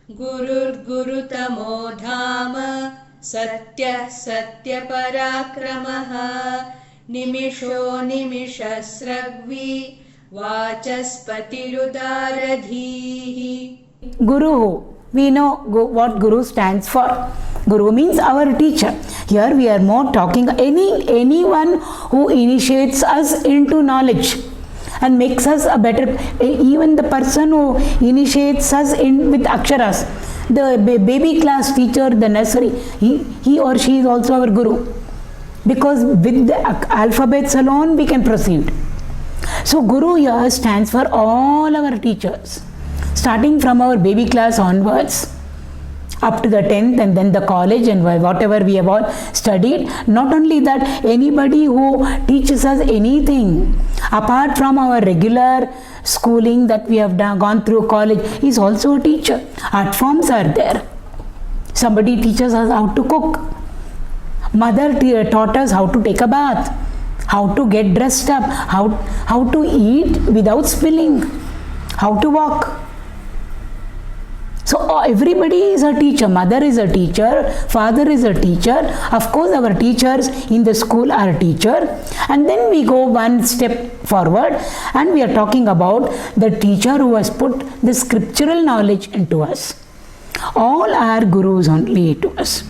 gururgurutamō dhāma satyaḥ satyaparākramaḥ nimiṣō'nimiṣaḥ sragvī vāchaspatirudāradhīḥ. Guru, we know what Guru stands for. Guru means our teacher. Here we are more talking anyone who initiates us into knowledge and makes us a better, even the person who initiates us in with aksharas, the baby class teacher, the nursery, he or she is also our Guru, because with the alphabets alone we can proceed. So Guru here stands for all our teachers, starting from our baby class onwards up to the 10th and then the college and whatever we have all studied. Not only that, anybody who teaches us anything apart from our regular schooling that we have gone through college is also a teacher. Art forms are there. Somebody teaches us how to cook. Mother taught us how to take a bath, how to get dressed up, how to eat without spilling, how to walk. So everybody is a teacher. Mother is a teacher, father is a teacher. Of course our teachers in the school are a teacher. And then we go one step forward and we are talking about the teacher who has put the scriptural knowledge into us. All are gurus only to us.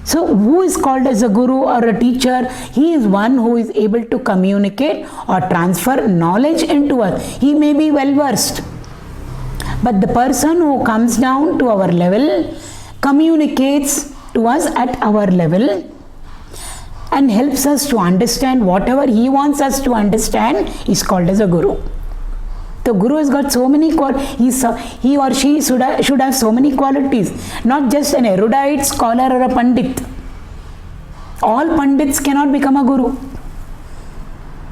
So who is called as a guru or a teacher? He is one who is able to communicate or transfer knowledge into us. He may be well versed, but the person who comes down to our level communicates to us at our level and helps us to understand whatever he wants us to understand is called as a guru. The guru has got so many qualities. He or she should have so many qualities. Not just an erudite scholar or a pandit. All pandits cannot become a guru.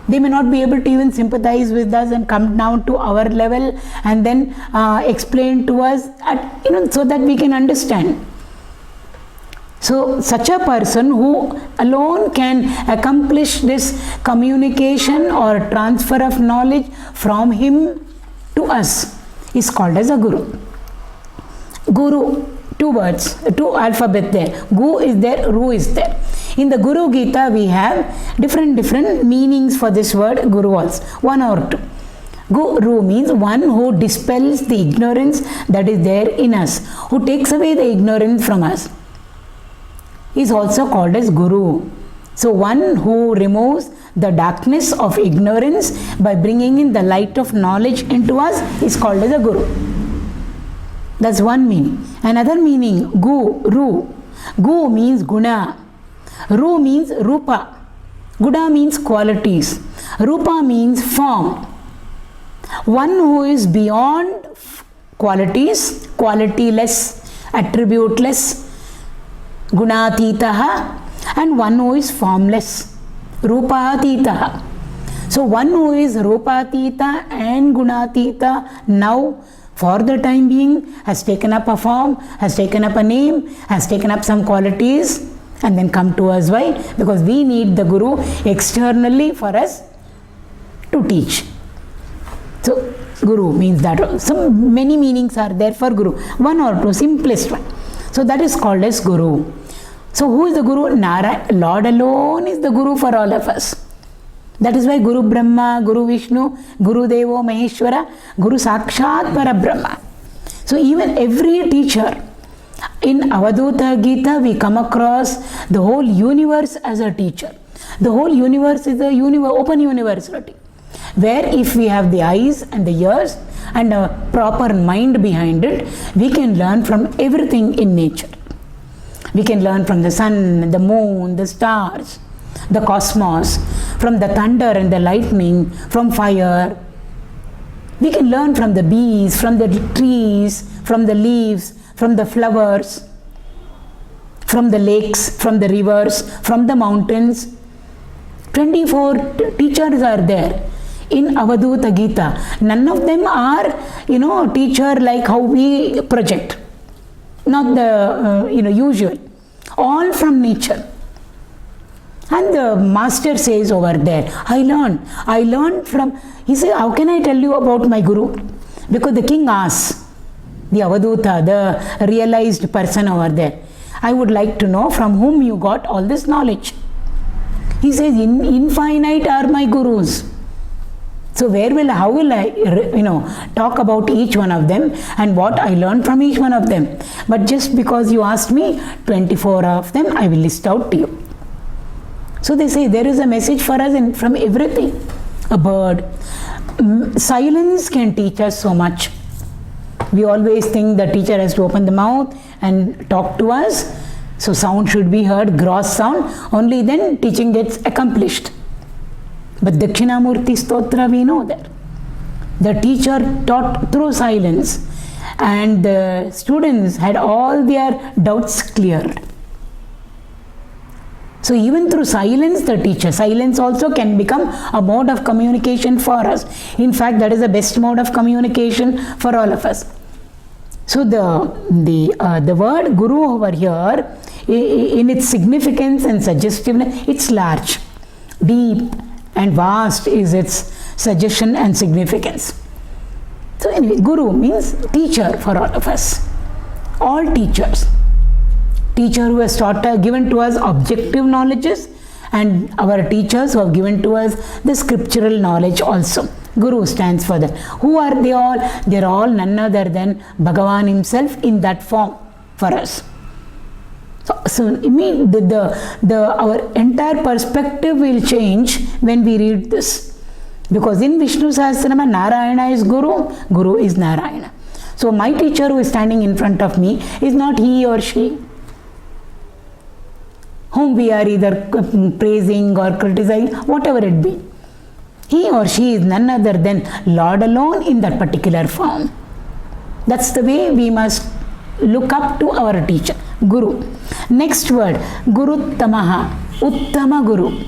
They may not be able to even sympathize with us and come down to our level and then explain to us so that we can understand. So such a person who alone can accomplish this communication or transfer of knowledge from him to us is called as a guru. Guru, two words, two alphabet there. Gu is there, Ru is there. In the Guru Gita we have different meanings for this word guru also, one or two. Guru means one who dispels the ignorance that is there in us, who takes away the ignorance from us, is also called as Guru. So one who removes the darkness of ignorance by bringing in the light of knowledge into us is called as a Guru. That's one meaning. Another meaning, Ru. Gu means guna. Ru means rupa. Guna means qualities. Rupa means form. One who is beyond qualities, qualityless, attributeless, gunatitaha, and one who is formless, rupatitaha. So one who is rupatita and gunatita now for the time being has taken up a form, has taken up a name, has taken up some qualities and then come to us. Why? Because we need the Guru externally for us to teach. So Guru means that. So many meanings are there for Guru. One or two, simplest one. So that is called as Guru. So who is the Guru? Narayana. Lord alone is the Guru for all of us. That is why Guru Brahma, Guru Vishnu, Guru Devo Maheshwara, Guru Sakshat Parabrahma. So even every teacher, in Avadhuta Gita we come across the whole universe as a teacher. The whole universe is a open university, where if we have the eyes and the ears and a proper mind behind it, we can learn from everything in nature. We can learn from the sun, the moon, the stars, the cosmos, from the thunder and the lightning, from fire. We can learn from the bees, from the trees, from the leaves, from the flowers, from the lakes, from the rivers, from the mountains. 24 teachers are there in Avadhuta Gita. None of them are, teacher like how we project. Not the, usual. All from nature. And the master says over there, I learned from, he says, how can I tell you about my Guru? Because the king asks, the Avaduta, the realized person over there. I would like to know from whom you got all this knowledge. He says, infinite are my gurus. So how will I, talk about each one of them and what I learned from each one of them. But just because you asked me, 24 of them I will list out to you. So they say there is a message for us from everything. A bird. Silence can teach us so much. We always think the teacher has to open the mouth and talk to us. So sound should be heard, gross sound. Only then teaching gets accomplished. But Dakshinamurti Stotra, we know that. The teacher taught through silence and the students had all their doubts cleared. So even through silence, silence also can become a mode of communication for us. In fact, that is the best mode of communication for all of us. So the word guru over here, in its significance and suggestiveness, it's large, deep, and vast is its suggestion and significance. So anyway, guru means teacher for all of us. All teachers. Teacher who has given to us objective knowledges, and our teachers who have given to us the scriptural knowledge also. Guru stands for that. Who are they all? They are all none other than Bhagavan himself in that form for us. So I mean, our entire perspective will change when we read this. Because in Vishnu Sahasranama, Narayana is Guru, Guru is Narayana. So my teacher who is standing in front of me is not he or she, whom we are either praising or criticizing, whatever it be. He or she is none other than Lord alone in that particular form. That's the way we must look up to our teacher, Guru. Next word, Guruttamaha, Uttama Guru,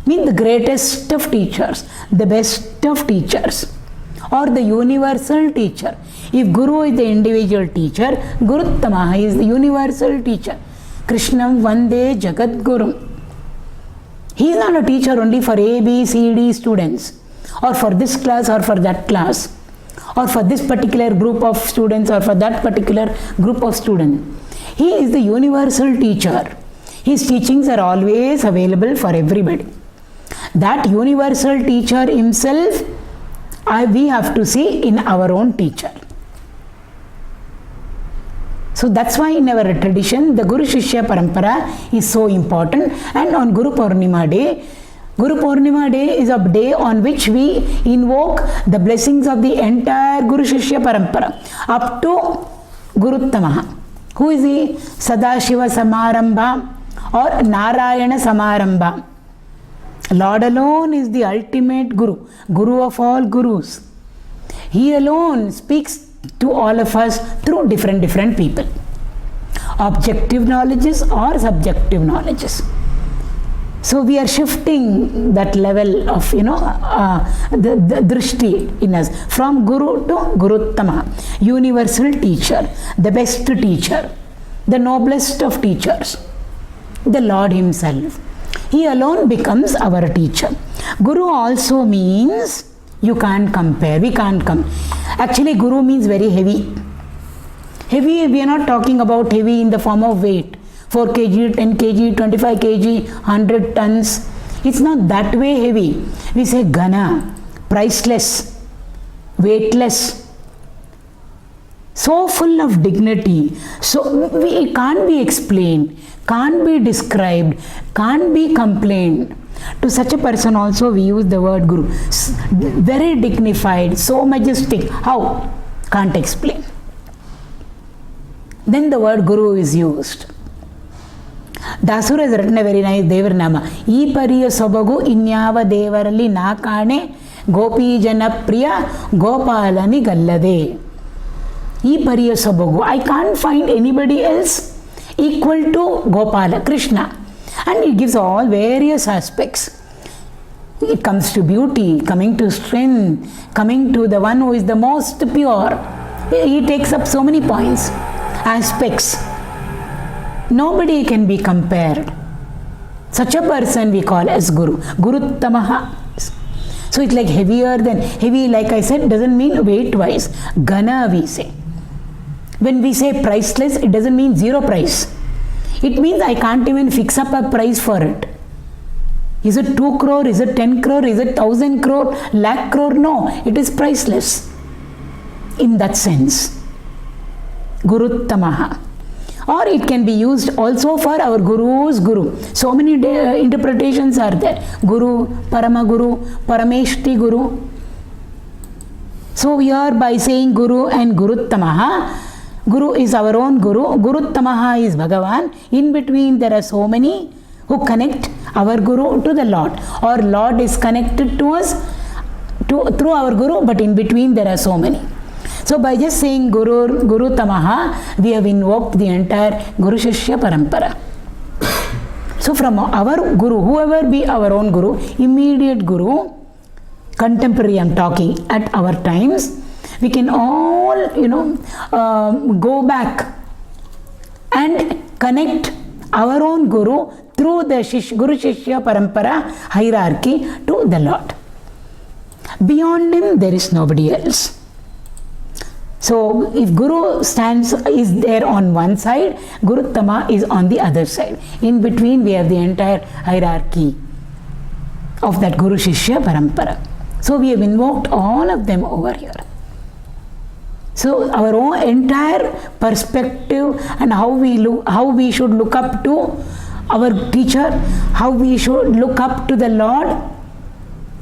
means the greatest of teachers, the best of teachers, or the universal teacher. If Guru is the individual teacher, Guruttamaha is the universal teacher. Krishnam Vande Jagat Gurum. He is not a teacher only for A, B, C, D students, or for this class or for that class, or for this particular group of students or for that particular group of students. He is the universal teacher. His teachings are always available for everybody. That universal teacher himself, we have to see in our own teacher. So that's why in our tradition, the Guru Shishya Parampara is so important. And on Guru Purnima Day is a day on which we invoke the blessings of the entire Guru Shishya Parampara up to Guruttamaha. Who is he? Sadashiva Samarambha or Narayana Samarambha. Lord alone is the ultimate Guru, Guru of all Gurus. He alone speaks to all of us through different people. Objective knowledges or subjective knowledges. So we are shifting that level of, the drishti in us from Guru to Guruttama, universal teacher, the best teacher, the noblest of teachers, the Lord himself. He alone becomes our teacher. Guru also means you can't compare, we can't come. Actually, Guru means very heavy. Heavy, we are not talking about heavy in the form of weight. 4 kg, 10 kg, 25 kg, 100 tons. It's not that way heavy. We say Gana, priceless, weightless, so full of dignity. So it can't be explained, can't be described, can't be complained. To such a person also we use the word Guru. Very dignified, so majestic. How? Can't explain. Then the word Guru is used. Dasura has written a very nice Devarnama. Ee pariya sobagu inyava devarali na kane gopi jana priya gopalani gallade. Ee pariya sobagu. I can't find anybody else equal to Gopala, Krishna. And it gives all various aspects. It comes to beauty, coming to strength, coming to the one who is the most pure. He takes up so many points, aspects. Nobody can be compared. Such a person we call as Guru. Guruttamaha. So it's like heavier than, heavy like I said doesn't mean weight wise. Gana we say. When we say priceless, it doesn't mean zero price. It means I can't even fix up a price for it. Is it 2 crore? Is it 10 crore? Is it 1000 crore? Lakh crore? No, it is priceless. In that sense. Guruttamaha. Or it can be used also for our Guru's Guru. So many interpretations are there. Guru, Paramaguru, Parameshti Guru. So here by saying Guru and Guruttamaha, Guru is our own Guru, Guruttamaha is Bhagavan. In between there are so many who connect our Guru to the Lord. Or Lord is connected to us through our Guru, but in between there are so many. So by just saying Guru Tamaha, we have invoked the entire Guru Shishya Parampara. So from our Guru, whoever be our own Guru, immediate Guru, contemporary I'm talking, at our times, we can all, go back and connect our own Guru through the Guru Shishya Parampara hierarchy to the Lord. Beyond him, there is nobody else. So if Guru is there on one side, Guruttama is on the other side. In between we have the entire hierarchy of that Guru Shishya Parampara. So we have invoked all of them over here. So our own entire perspective and how we should look up to our teacher, how we should look up to the Lord,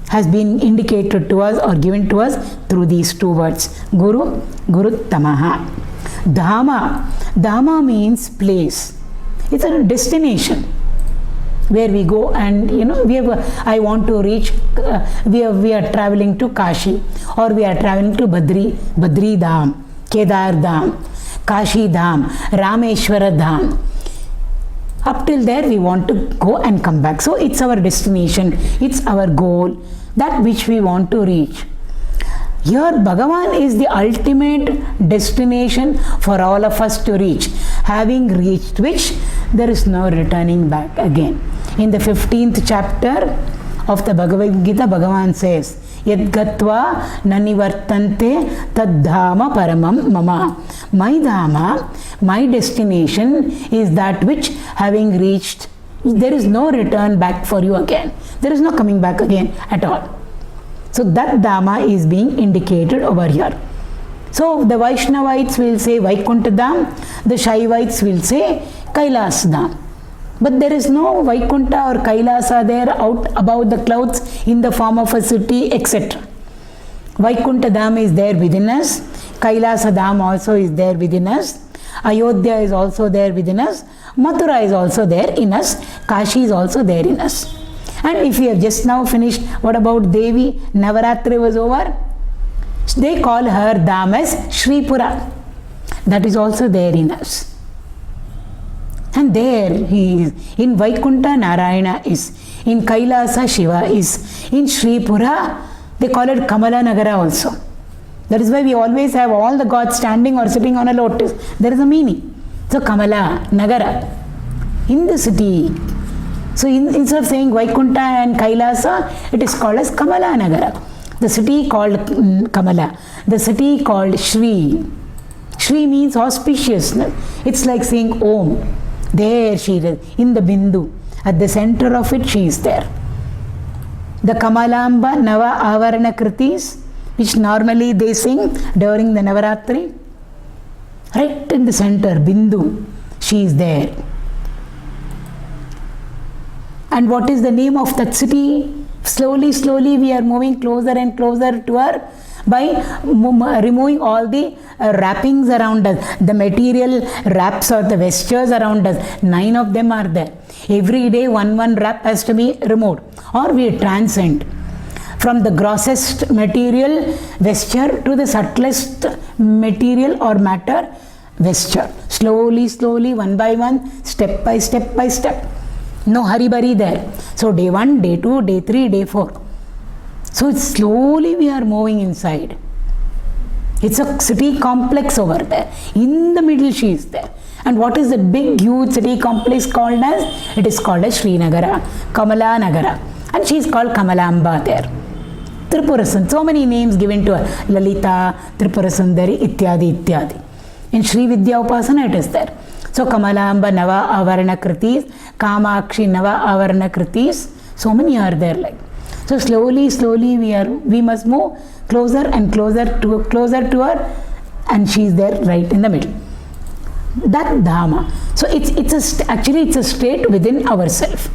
has been indicated to us or given to us through these two words, Guru, Guruttamaha. Dhāma. Dhāma means place. It's a destination where we go and, I want to reach, we are traveling to Kashi, or we are traveling to Badri Dham, Kedar Dham, Kashi Dham, Rameshwara Dham. Up till there we want to go and come back. So it's our destination, it's our goal, that which we want to reach. Here Bhagavan is the ultimate destination for all of us to reach. Having reached which, there is no returning back again. In the 15th chapter of the Bhagavad Gita, Bhagavan says, Yad gatva nanivartante tad dhāma paramam mama. My dhāma, my destination is that which having reached, there is no return back for you again. There is no coming back again at all. So that dhāma is being indicated over here. So the Vaishnavites will say Vaikuntha Dham, the Shaivites will say Kailas Dham. But there is no Vaikuntha or Kailasa there out above the clouds in the form of a city, etc. Vaikuntha Dham is there within us, Kailasa Dham also is there within us, Ayodhya is also there within us, Mathura is also there in us, Kashi is also there in us. And if we have just now finished, what about Devi? Navaratri was over. They call her Dham as Shripura. That is also there in us. And there he is. In Vaikuntha, Narayana is. In Kailasa, Shiva is. In Shripura, they call it Kamala Nagara also. That is why we always have all the gods standing or sitting on a lotus. There is a meaning. So Kamala Nagara, in the city. So instead of saying Vaikuntha and Kailasa, it is called as Kamala Nagara. The city called Kamala. The city called Shri. Shri means auspiciousness. It's like saying Om. There she is, in the Bindu. At the center of it, she is there. The Kamalamba Nava Avarana Kritis, which normally they sing during the Navaratri. Right in the center, Bindu, she is there. And what is the name of that city? Slowly we are moving closer and closer to her by removing all the wrappings around us, the material wraps or the vestures around us. 9 of them are there. Every day one wrap has to be removed, or we transcend from the grossest material vesture to the subtlest material or matter vesture. Slowly, one by one, step by step. No hurry there. So day 1, day 2, day 3, day 4. So slowly we are moving inside. It's a city complex over there. In the middle she is there. And what is the big huge city complex called as? It is called as Srinagara, Kamala Nagara. And she is called Kamalamba there. Tripura Sundari, so many names given to her. Lalita, Tripura Sundari, ityadi. In Sri Vidya Upasana it is there. So Kamalamba Nava Avarana Kritis, Kamakshi Nava Avarana Kritis, so many are there like. So slowly we must move closer and closer to her, and she is there right in the middle. That Dhama. So actually it's a state within ourselves.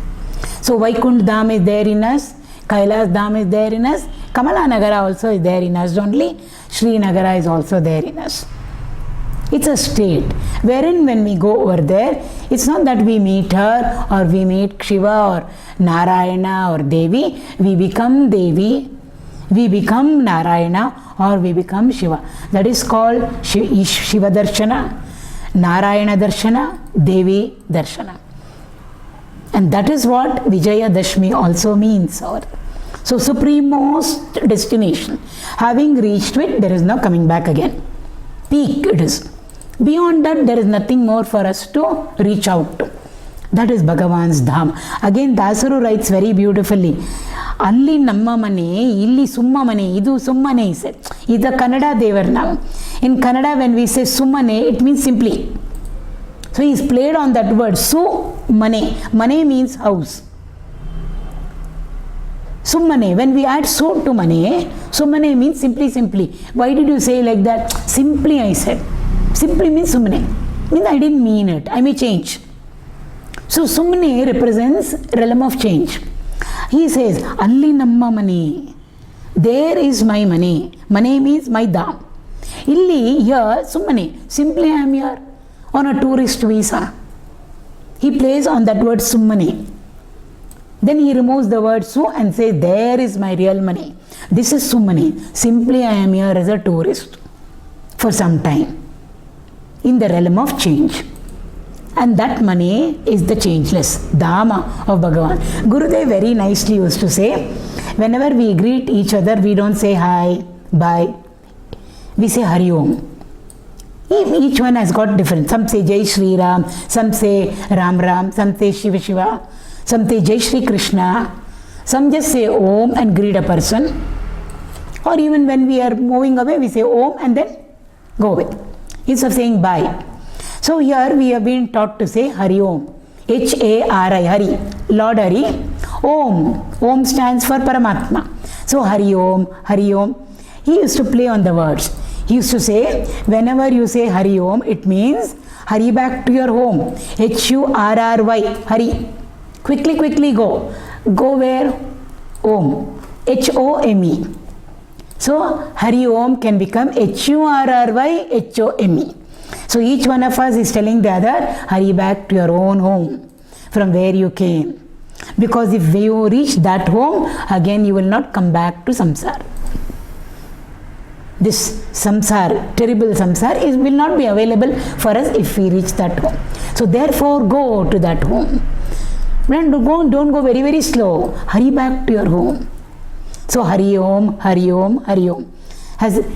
So Vaikuntha Dham is there in us, Kailas Dham is there in us, Kamala Nagara also is there in us only, Sri Nagara is also there in us. It's a state wherein when we go over there, it's not that we meet her or we meet Shiva or Narayana or Devi. We become Devi, we become Narayana, or we become Shiva. That is called Shiva Darshana, Narayana Darshana, Devi Darshana. And that is what Vijaya Dashmi also means. So supremost destination. Having reached it, there is no coming back again. Peak it is. Beyond that, there is nothing more for us to reach out to. That is Bhagavan's Dham. Again, Dasaru writes very beautifully. Alli namma mane, illi summa mane, idu summane, he said. This is the Kannada Devar now. In Kannada, when we say summane, it means simply. So he is played on that word, su mane. Mane means house. Summane, when we add su to mane, summane means simply. Why did you say like that? Simply, I said. Simply means summane. Means I didn't mean it. I may change. So summane represents realm of change. He says, Alli namma mane. There is my money. Mane means my dham. Illi, here, summane. Simply I am here on a tourist visa. He plays on that word summane. Then he removes the word su and says, there is my real money. This is summane. Simply I am here as a tourist for some time in the realm of change. And that money is the changeless, Dhama of Bhagavan. Gurudev very nicely used to say, whenever we greet each other, we don't say hi, bye. We say Hari Om. Each one has got different. Some say Jai Shri Ram, some say Ram Ram, some say Shiva Shiva, some say Jai Shri Krishna, some just say Om and greet a person. Or even when we are moving away, we say Om and then go away. Instead of saying bye. So here we have been taught to say Hari Om. H-A-R-I, Hari, Lord Hari. Om. Om stands for Paramatma. So Hari Om, Hari Om. He used to play on the words. He used to say, whenever you say Hari Om, it means hurry back to your home. H-U-R-R-Y, Hari. Quickly go. Go where? Om. H-O-M-E. So Hari Om can become H-U-R-R-Y, H-O-M-E. So each one of us is telling the other, hurry back to your own home from where you came. Because if you reach that home, again you will not come back to samsara. This samsara, terrible samsara, will not be available for us if we reach that home. So therefore go to that home. Don't go very slow. Hurry back to your home. So Hari Om, Hari Om, Hari Om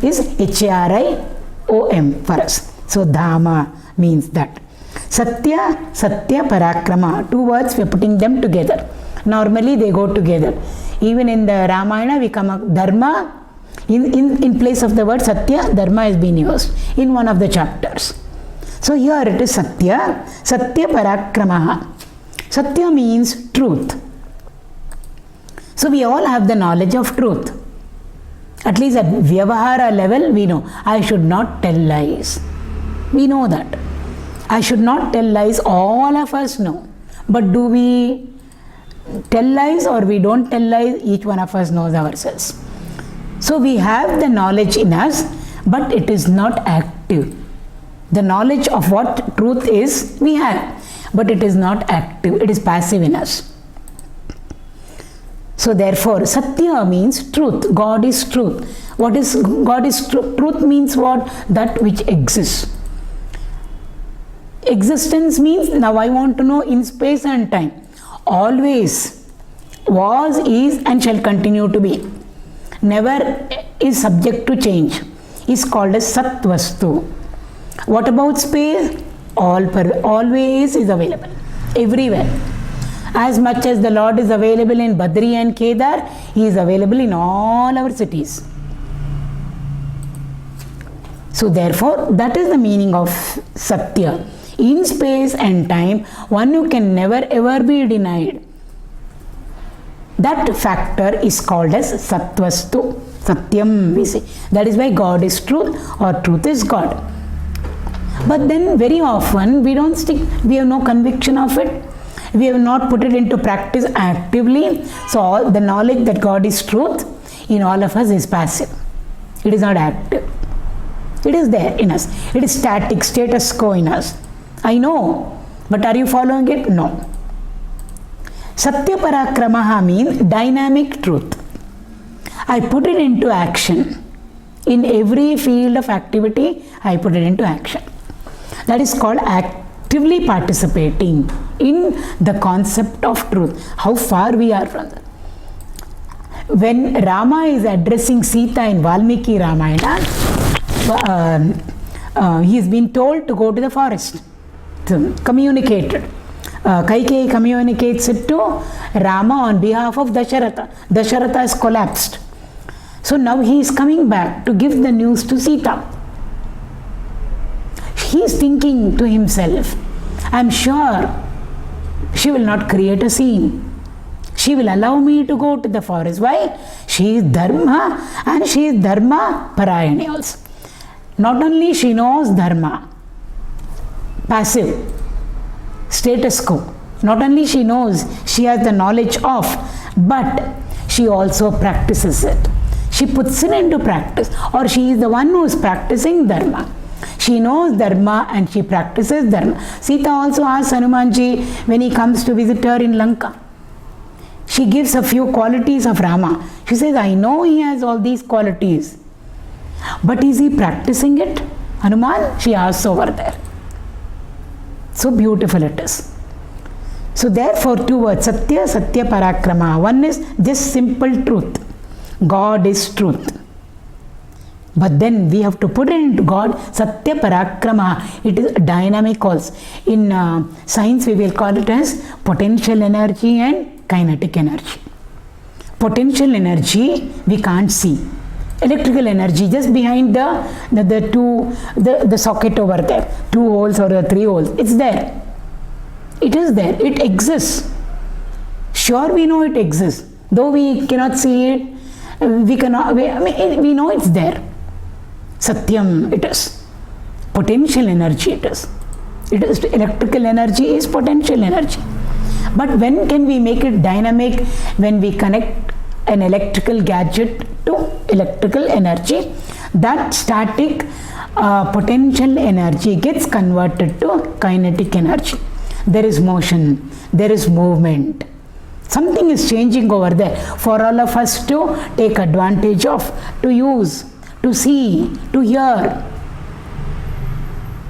is H-A-R-I-O-M for us. So Dhama means that. Satyaparākramaḥ. Two words, we are putting them together. Normally they go together. Even in the Ramayana we come up Dharma. In place of the word Satya, Dharma has been used in one of the chapters. So here it is Satya. Satyaparākramaḥ. Satya means truth. So we all have the knowledge of truth. At least at Vyavahara level we know. I should not tell lies. We know that. I should not tell lies, all of us know. But do we tell lies or we don't tell lies? Each one of us knows ourselves. So we have the knowledge in us, but it is not active. The knowledge of what truth is, we have, but it is not active. It is passive in us. So therefore, Satya means truth. God is truth. What is God is truth? Truth means what? That which exists. Existence means, now I want to know in space and time. Always was, is and shall continue to be. Never is subject to change. Is called as Sat Vastu. What about space? Always is available. Everywhere. As much as the Lord is available in Badri and Kedar, He is available in all our cities. So therefore, that is the meaning of Satya. In space and time, one who can never ever be denied. That factor is called as Sattvastu. Satyam, we say. That is why God is truth or truth is God. But then very often we don't stick, we have no conviction of it. We have not put it into practice actively. So all the knowledge that God is truth in all of us is passive. It is not active. It is there in us. It is static, status quo in us. I know, but are you following it? No. Satyaparākramaḥ means dynamic truth. I put it into action. In every field of activity, I put it into action. That is called actively participating in the concept of truth. How far we are from that. When Rama is addressing Sita in Valmiki Ramayana, he has been told to go to the forest, to communicate it. 𝐾𝐞𝐦𝐬𝐦 communicates it to Rama on behalf of Dasharatha. Dasharatha has collapsed. So now he is coming back to give the news to Sita. He is thinking to himself, I am sure she will not create a scene. She will allow me to go to the forest. Why? She is Dharma and she is Dharma Parayani also. Not only she knows Dharma, passive, status quo. Not only she knows, she has the knowledge of, but she also practices it. She puts it into practice, or she is the one who is practicing Dharma. She knows Dharma and she practices Dharma. Sita also asks Hanumanji when he comes to visit her in Lanka. She gives a few qualities of Rama. She says, I know he has all these qualities, but is he practicing it? Hanuman, she asks over there. So beautiful it is. So therefore, two words, Satya, Satyaparākramaḥ. One is just simple truth. God is truth. But then we have to put it into God, satyaparākramaḥ. It is dynamic also. In science, we will call it as potential energy and kinetic energy. Potential energy we can't see. Electrical energy just behind the socket over there, 2 holes or 3 holes. It's there. It is there. It exists. Sure, we know it exists. Though we cannot see it, we know it's there. Satyam it is. Potential energy it is. It is electrical energy is potential energy. But when can we make it dynamic? When we connect an electrical gadget to electrical energy, that static potential energy gets converted to kinetic energy. There is motion, there is movement. Something is changing over there for all of us to take advantage of, to use, to see, to hear.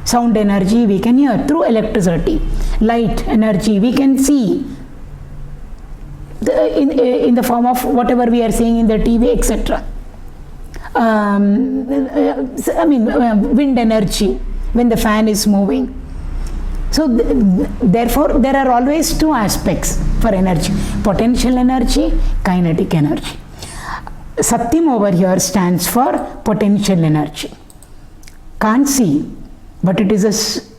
Sound energy we can hear through electricity. Light energy we can see in the form of whatever we are seeing in the TV, etc. Wind energy when the fan is moving. So therefore there are always 2 aspects for energy: potential energy, kinetic energy. Satyam over here stands for potential energy. Can't see, but it is a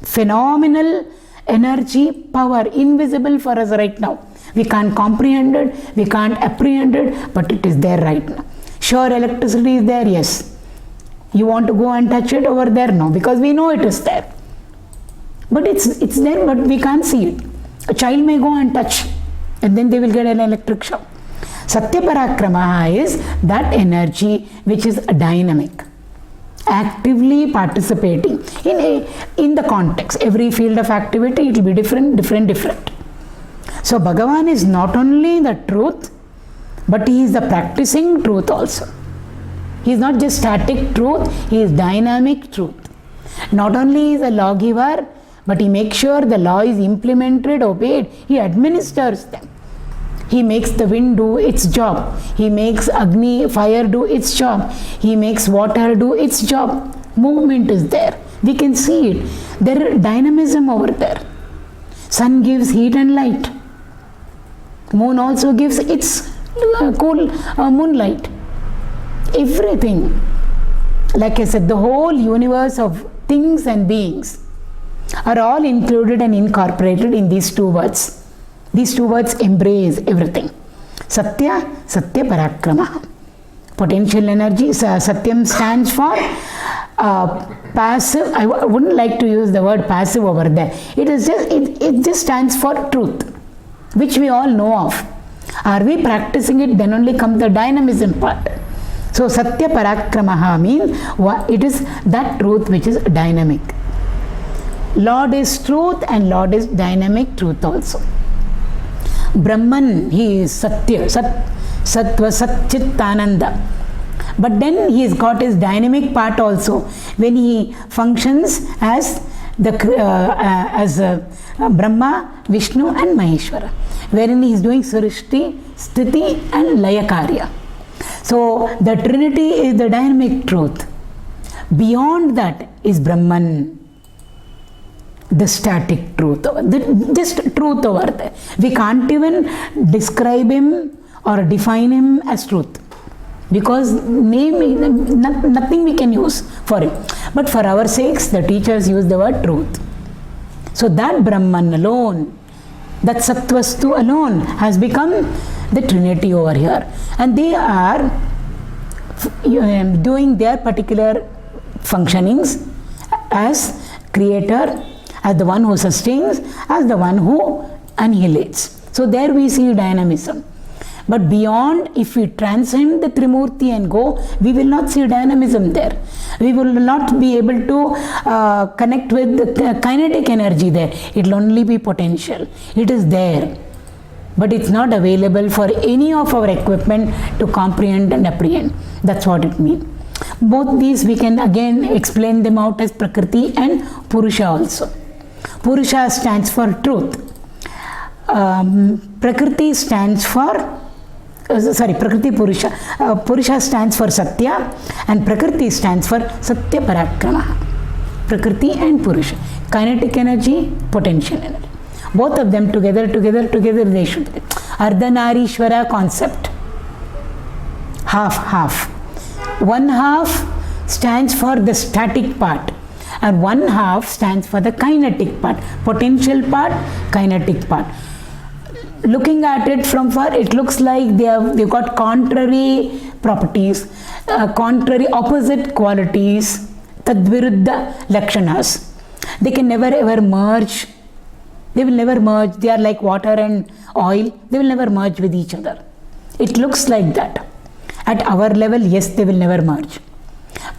phenomenal energy, power, invisible for us right now. We can't comprehend it, we can't apprehend it, but it is there right now. Sure, electricity is there, yes. You want to go and touch it over there? No, because we know it is there. But it's there, but we can't see it. A child may go and touch, and then they will get an electric shock. Satyaparākramaḥ is that energy which is dynamic, actively participating in the context. Every field of activity, it will be different. So Bhagavan is not only the truth, but he is the practicing truth also. He is not just static truth, he is dynamic truth. Not only is a lawgiver, but he makes sure the law is implemented, obeyed. He administers them. He makes the wind do its job. He makes Agni, fire, do its job. He makes water do its job. Movement is there. We can see it. There is dynamism over there. Sun gives heat and light. Moon also gives its cool moonlight. Everything Like I said, the whole universe of things and beings are all included and incorporated in these two words. These two words embrace everything. Satya, satyaparākramaḥ. Potential energy. Satyam stands for passive. I wouldn't like to use the word passive over there. It just stands for truth, which we all know of. Are we practicing it? Then only comes the dynamism part. So satyaparākramaḥ means it is that truth which is dynamic. Lord is truth and Lord is dynamic truth also. Brahman, he is Satya, Sattva, Satchitananda. But then he has got his dynamic part also when he functions as Brahma, Vishnu and Maheshwara, wherein he is doing Srishti, Sthiti and Layakarya. So the Trinity is the dynamic truth. Beyond that is Brahman, the static truth, just truth over there. We can't even describe him or define him as truth, because nothing we can use for him. But for our sakes, the teachers use the word truth. So that Brahman alone, that Sattvastu alone has become the Trinity over here. And they are doing their particular functionings as creator, as the one who sustains, as the one who annihilates. So there we see dynamism. But beyond, if we transcend the Trimurti and go, we will not see dynamism there. We will not be able to connect with the kinetic energy there. It will only be potential. It is there, but it's not available for any of our equipment to comprehend and apprehend. That's what it means. Both these we can again explain them out as Prakriti and Purusha also. Purusha stands for truth. Prakriti stands for Prakriti Purusha. Purusha stands for Satya and Prakriti stands for Satyaparākramaḥ. Prakriti and Purusha. Kinetic energy, potential energy. Both of them together they should be. Ardhanarishvara concept. Half. One half stands for the static part and one half stands for the kinetic part. Potential part, kinetic part. Looking at it from far, it looks like they've got contrary properties, contrary opposite qualities, tadviruddha lakshanas. They can never ever merge. They will never merge. They are like water and oil. They will never merge with each other. It looks like that. At our level, yes, they will never merge.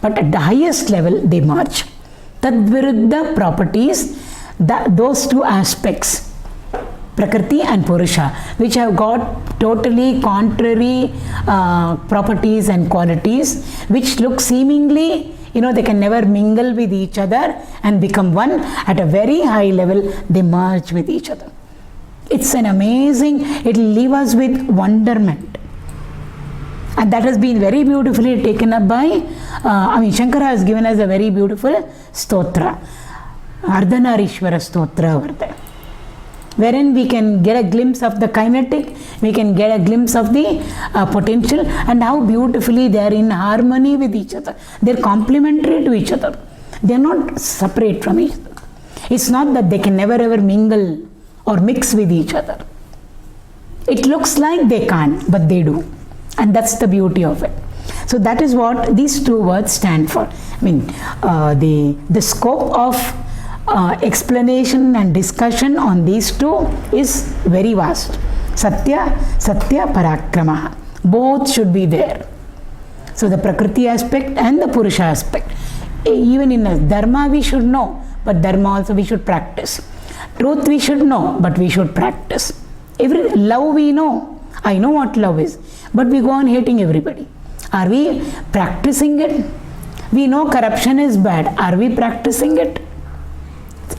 But at the highest level, they merge. Tadviruddha properties, those two aspects, Prakriti and Purusha, which have got totally contrary properties and qualities, which look seemingly, they can never mingle with each other and become one. At a very high level, they merge with each other. It's an amazing, it will leave us with wonderment. And that has been very beautifully taken up by, Shankara has given us a very beautiful stotra, Ardhanarishvara stotra over there, wherein we can get a glimpse of the kinetic, we can get a glimpse of the potential, and how beautifully they are in harmony with each other. They are complementary to each other. They are not separate from each other. It's not that they can never ever mingle or mix with each other. It looks like they can't, but they do. And that's the beauty of it. So that is what these two words stand for. The scope of explanation and discussion on these two is very vast. Satyaparākramaḥ. Both should be there. So the Prakriti aspect and the Purusha aspect. Even in a Dharma we should know, but Dharma also we should practice. Truth we should know, but we should practice. Love we know. I know what love is, but we go on hating everybody. Are we practicing it? We know corruption is bad. Are we practicing it?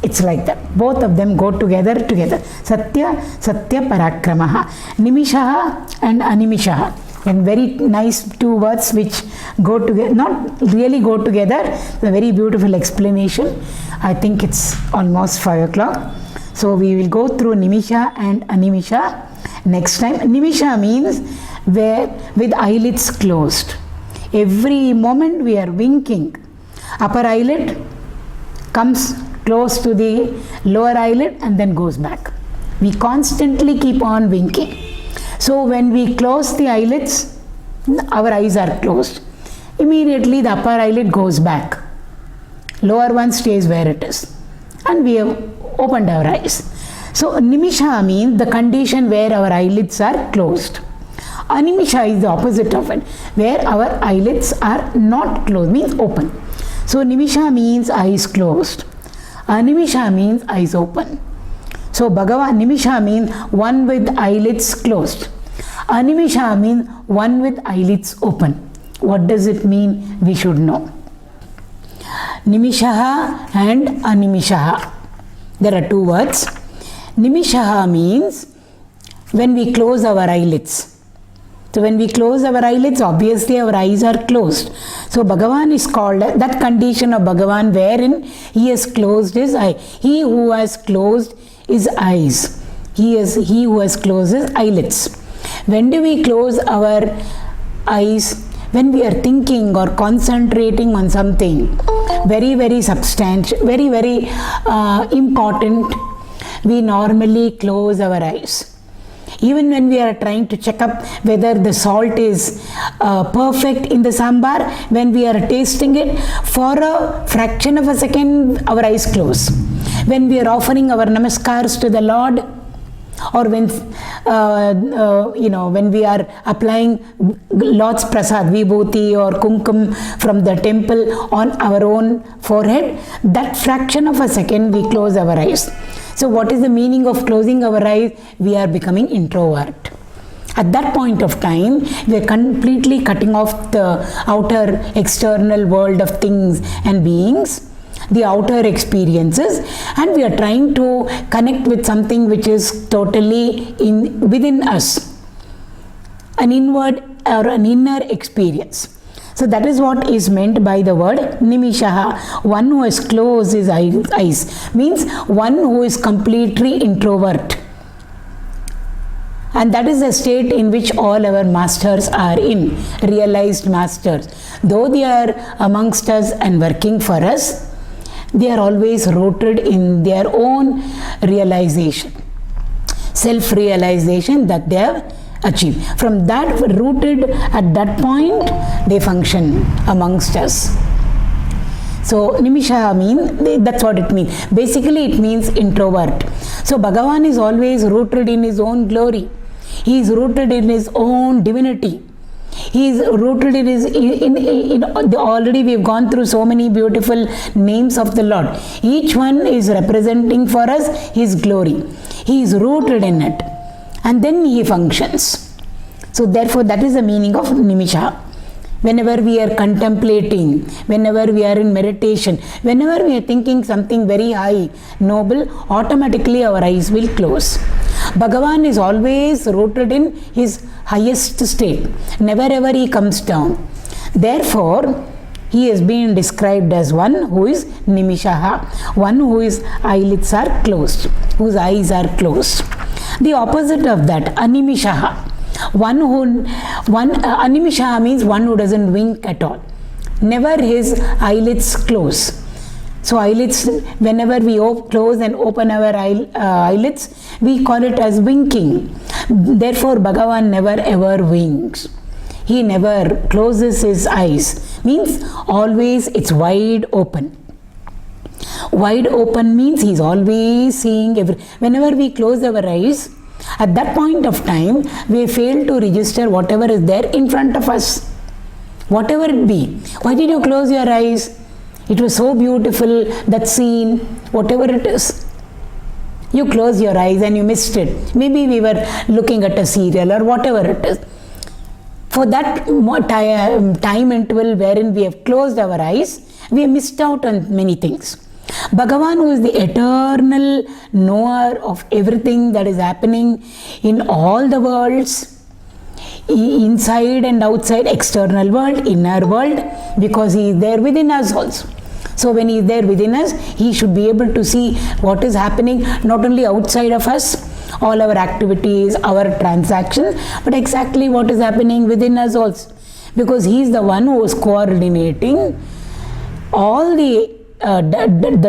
It's like that. Both of them go together. Satyaparākramaḥ. Nimiṣaḥ and animiṣaḥ. And very nice two words which go together, not really go together. A very beautiful explanation. I think it's almost 5 o'clock. So we will go through nimiṣaḥ and animiṣaḥ next time. Nimiṣaḥ means where with eyelids closed. Every moment we are winking. Upper eyelid comes close to the lower eyelid and then goes back. We constantly keep on winking. So when we close the eyelids, our eyes are closed. Immediately the upper eyelid goes back. Lower one stays where it is. And we have opened our eyes. So nimiṣā means the condition where our eyelids are closed. Animiṣā is the opposite of it, where our eyelids are not closed, means open. So nimiṣā means eyes closed. Animiṣā means eyes open. So Bhagavan, nimiṣā means one with eyelids closed. Animiṣā means one with eyelids open. What does it mean? We should know. Nimiṣaḥ and animiṣaḥ. There are two words. Nimiṣaḥ means when we close our eyelids. So when we close our eyelids, obviously our eyes are closed. So Bhagavan is called, that condition of Bhagavan wherein he has closed his eye. He who has closed his eyes. He who has closed his eyelids. When do we close our eyes? When we are thinking or concentrating on something very, very substantial, very, very important, we normally close our eyes. Even when we are trying to check up whether the salt is perfect in the sambar, when we are tasting it, for a fraction of a second our eyes close. When we are offering our namaskars to the Lord, or when when we are applying Lord's prasad, vibhuti or kumkum from the temple on our own forehead, that fraction of a second we close our eyes. So what is the meaning of closing our eyes? We are becoming introvert. At that point of time, we are completely cutting off the outer external world of things and beings, the outer experiences, and we are trying to connect with something which is totally within us, an inward or an inner experience. So that is what is meant by the word nimiṣaḥ. One who has closed his eyes means one who is completely introvert. And that is the state in which all our masters are in, realized masters. Though they are amongst us and working for us, they are always rooted in their own realization, self-realization that they have achieved. From that, rooted at that point, they function amongst us. So nimiṣaḥ means, that's what it means. Basically it means introvert. So Bhagavan is always rooted in his own glory. He is rooted in his own divinity. He is rooted in his, already we have gone through so many beautiful names of the Lord. Each one is representing for us his glory. He is rooted in it. And then he functions. So therefore that is the meaning of nimiṣaḥ. Whenever we are contemplating, whenever we are in meditation, whenever we are thinking something very high, noble, automatically our eyes will close. Bhagavan is always rooted in his highest state. Never ever he comes down. Therefore, he has been described as one who is nimiṣaḥ, one whose eyelids are closed, whose eyes are closed. The opposite of that, animiṣaḥ. Animiṣaḥ means one who doesn't wink at all. Never his eyelids close. So eyelids, whenever we close and open our eyelids, we call it as winking. Therefore, Bhagavan never ever winks. He never closes his eyes. Means always it's wide open. Wide open means he's always seeing whenever we close our eyes, at that point of time, we fail to register whatever is there in front of us. Whatever it be. Why did you close your eyes? It was so beautiful, that scene, whatever it is. You close your eyes and you missed it. Maybe we were looking at a serial or whatever it is. For that time interval wherein we have closed our eyes, we have missed out on many things. Bhagavan, who is the eternal knower of everything that is happening in all the worlds, inside and outside, external world, inner world, because he is there within us also. So when he is there within us, he should be able to see what is happening not only outside of us, all our activities, our transactions, but exactly what is happening within us also. because he is the one who is coordinating all the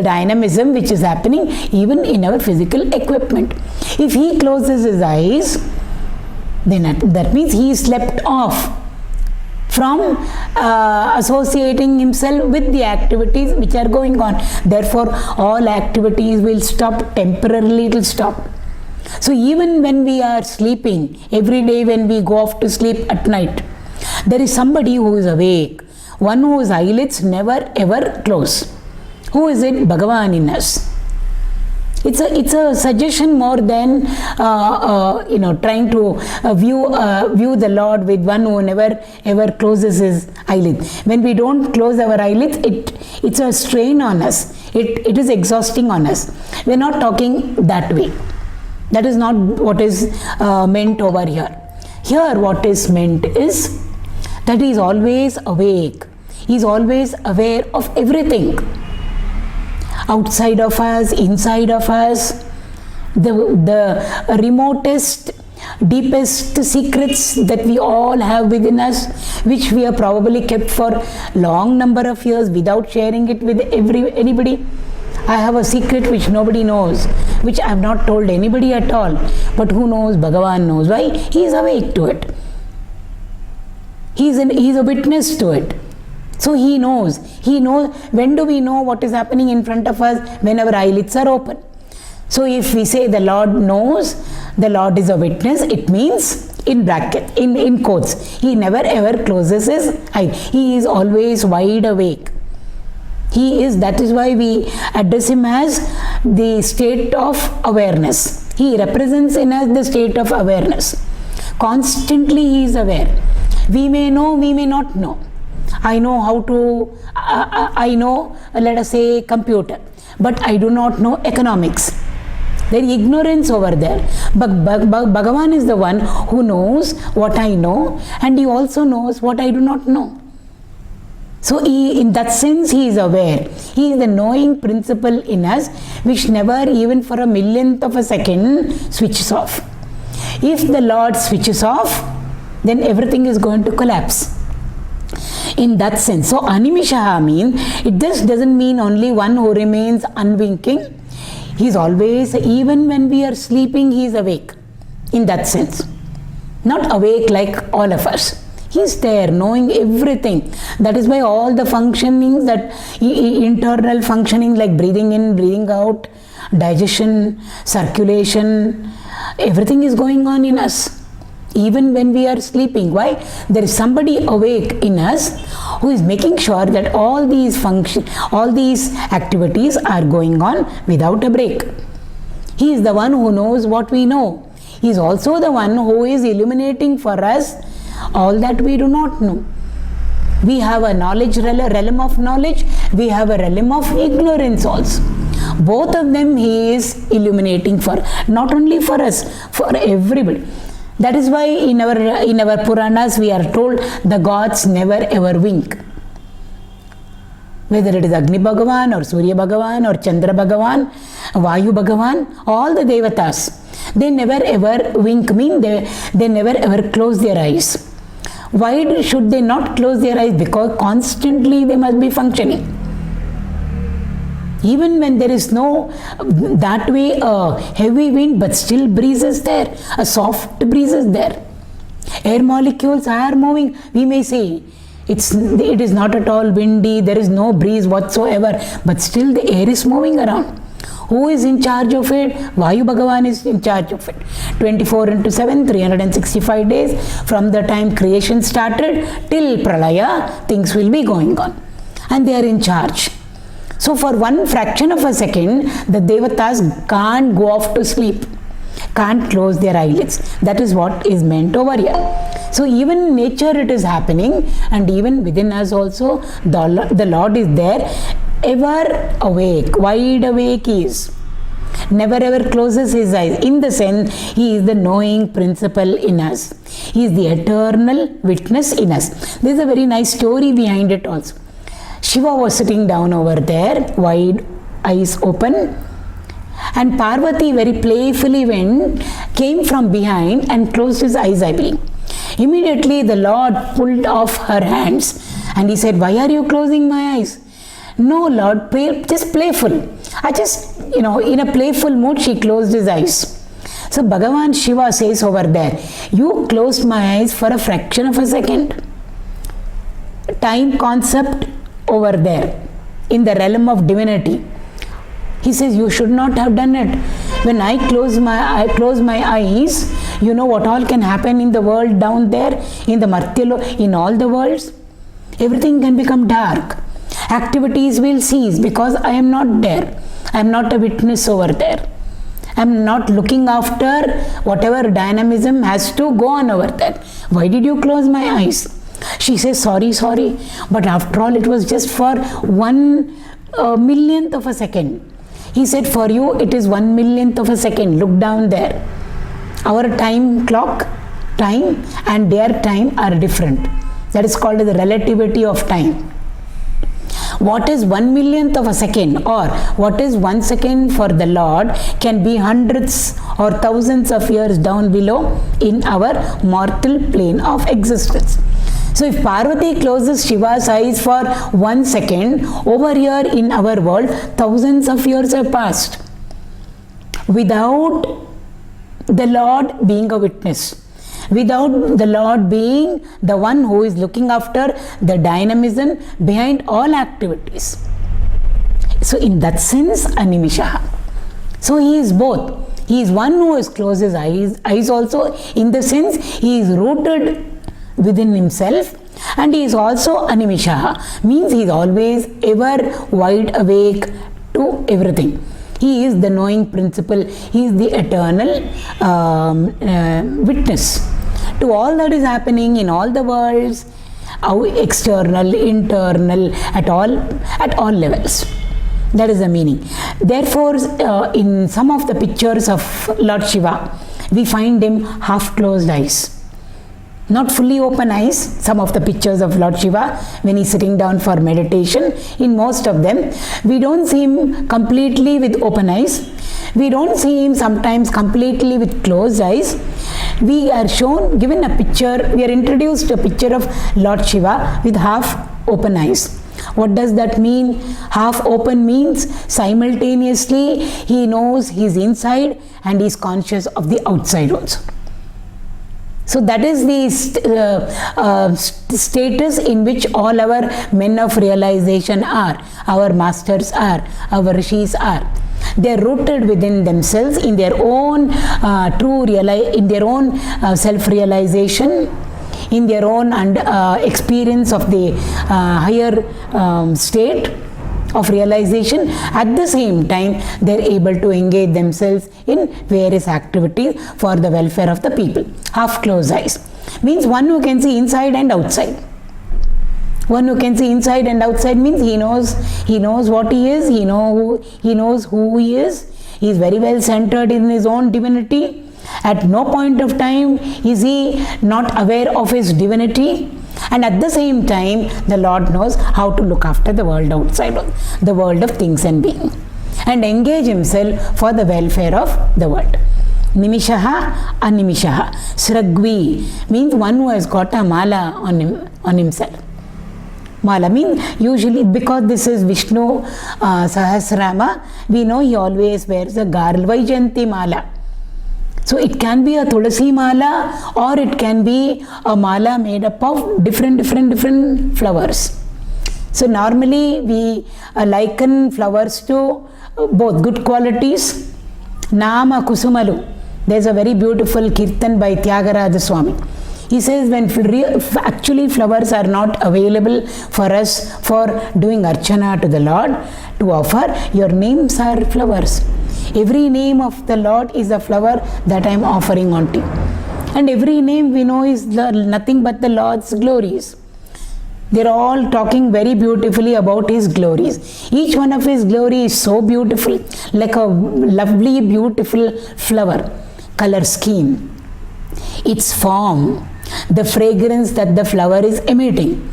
dynamism which is happening even in our physical equipment. If he closes his eyes, then that means he is slept off from associating himself with the activities which are going on. Therefore, all activities will stop temporarily, it will stop. So even when we are sleeping, every day when we go off to sleep at night, there is somebody who is awake, one whose eyelids never ever close. Who is it? Bhagavan in us. It's a suggestion more than trying to view the Lord with one who never ever closes his eyelid. When we don't close our eyelids, it's a strain on us. It is exhausting on us. We're not talking that way. That is not what is meant over here. Here what is meant is that he is always awake. He is always aware of everything. Outside of us, inside of us, the remotest, deepest secrets that we all have within us, which we have probably kept for long number of years without sharing it with anybody. I have a secret which nobody knows, which I have not told anybody at all. But who knows? Bhagavan knows. Why? He is awake to it. He is a witness to it. So he knows. He knows. When do we know what is happening in front of us? When our eyelids are open. So if we say the Lord knows, the Lord is a witness, it means in bracket, in quotes, he never ever closes his eye. He is always wide awake. He is, that is why we address him as the state of awareness. He represents in us the state of awareness. Constantly he is aware. We may know, we may not know. I know how to, I know, let us say, computer, but I do not know economics. There is ignorance over there. But Bhagavan is the one who knows what I know, and he also knows what I do not know. So in that sense he is aware. He is the knowing principle in us, which never even for a millionth of a second switches off. If the Lord switches off, then everything is going to collapse. In that sense. So 𝐴𝐻𝐴 means, it just doesn't mean only one who remains unwinking. He is always, even when we are sleeping, he is awake. In that sense. Not awake like all of us. He is there, knowing everything. That is why all the functionings, that internal functioning like breathing in, breathing out, digestion, circulation, everything is going on in us. Even when we are sleeping. Why? There is somebody awake in us who is making sure that all these activities are going on without a break. He is the one who knows what we know. He is also the one who is illuminating for us all that we do not know. We have a knowledge realm of knowledge. We have a realm of ignorance also. Both of them he is illuminating for. Not only for us, for everybody. That is why in our Puranas we are told the gods never ever wink. Whether it is Agni Bhagavan or Surya Bhagavan or Chandra Bhagavan, Vayu Bhagavan, all the Devatas, they never ever wink, mean they never ever close their eyes. Why should they not close their eyes? Because constantly they must be functioning. Even when there is no that way a heavy wind, but still breeze is there, a soft breeze is there. Air molecules are moving. We may say it is not at all windy, there is no breeze whatsoever, but still the air is moving around. Who is in charge of it? Vayu Bhagavan is in charge of it. 24/7, 365 days, from the time creation started till Pralaya, things will be going on. And they are in charge. So for one fraction of a second, the Devatas can't go off to sleep, can't close their eyelids. That is what is meant over here. So even in nature it is happening, and even within us also, the Lord is there, ever awake, wide awake he is. Never ever closes his eyes. In the sense, he is the knowing principle in us. He is the eternal witness in us. There is a very nice story behind it also. Shiva was sitting down over there, wide eyes open, and Parvati very playfully came from behind and closed his eyes, I believe. Immediately the Lord pulled off her hands and he said, why are you closing my eyes? No, Lord, just playful. I just, in a playful mood, she closed his eyes. So Bhagavan Shiva says over there, you closed my eyes for a fraction of a second. Time concept over there in the realm of divinity. He says, you should not have done it. When I close my eyes, you know what all can happen in the world down there, in the Martyalo, in all the worlds? Everything can become dark. Activities will cease because I am not there. I am not a witness over there. I am not looking after whatever dynamism has to go on over there. Why did you close my eyes? She says, sorry, but after all it was just for 1/1,000,000th of a second. He said, for you it is 1/1,000,000th of a second. Look down there. Our time clock, time and their time are different. That is called the relativity of time. What is 1/1,000,000th of a second or what is 1 second for the Lord can be hundreds or thousands of years down below in our mortal plane of existence. So if Parvati closes Shiva's eyes for 1 second, over here in our world, thousands of years have passed without the Lord being a witness, without the Lord being the one who is looking after the dynamism behind all activities. So in that sense, 𝐴nimiṣaḥ. So he is both. He is one who has closed his eyes also, in the sense he is rooted within himself, and he is also 𝐴nimiṣaḥ, means he is always ever wide awake to everything. He is the knowing principle. He is the eternal witness to all that is happening in all the worlds, external, internal, at all levels. That is the meaning. Therefore, in some of the pictures of Lord Shiva, we find him half closed eyes. Not fully open eyes. Some of the pictures of Lord Shiva when he's sitting down for meditation, in most of them we don't see him completely with open eyes. We don't see him sometimes completely with closed eyes. We are given a picture, we are introduced to a picture of Lord Shiva with half open eyes. What does that mean? Half open means simultaneously he knows he's inside and he's conscious of the outside also. So that is the status in which all our men of realization are, our masters are, our rishis are. They are rooted within themselves in their own self-realization, in their own experience of the higher state of realization. At the same time, they are able to engage themselves in various activities for the welfare of the people. Half closed eyes means one who can see inside and outside. One who can see inside and outside means he knows what he is, he knows who he is. He is very well centered in his own divinity. At no point of time is he not aware of his divinity. And at the same time, the Lord knows how to look after the world outside, the world of things and beings, and engage himself for the welfare of the world. 𝐵𝐵, 𝐴nimiṣaḥ. Sragvī means one who has got a mala on himself. Mala means usually, because this is Vishnu Sahasranama, we know he always wears a Vaijayanti mala. So it can be a Tulasi mala or it can be a mala made up of different flowers. So normally we liken flowers to both good qualities. Nama Kusumalu. There's a very beautiful kirtan by Tyagaraja Swami. He says when actually flowers are not available for us for doing archana to the Lord to offer, your names are flowers. Every name of the Lord is a flower that I am offering unto you. And every name we know is nothing but the Lord's glories. They are all talking very beautifully about his glories. Each one of his glories is so beautiful, like a lovely, beautiful flower, color scheme, its form, the fragrance that the flower is emitting.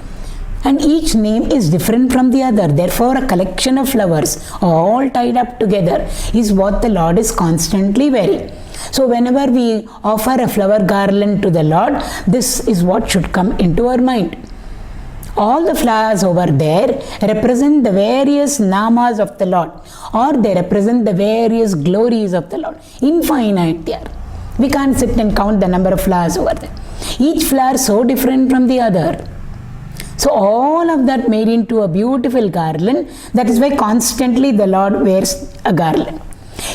And each name is different from the other. Therefore, a collection of flowers all tied up together is what the Lord is constantly wearing. So whenever we offer a flower garland to the Lord, this is what should come into our mind. All the flowers over there represent the various namas of the Lord, or they represent the various glories of the Lord. Infinite they are. We can't sit and count the number of flowers over there. Each flower so different from the other. So all of that made into a beautiful garland. That is why constantly the Lord wears a garland.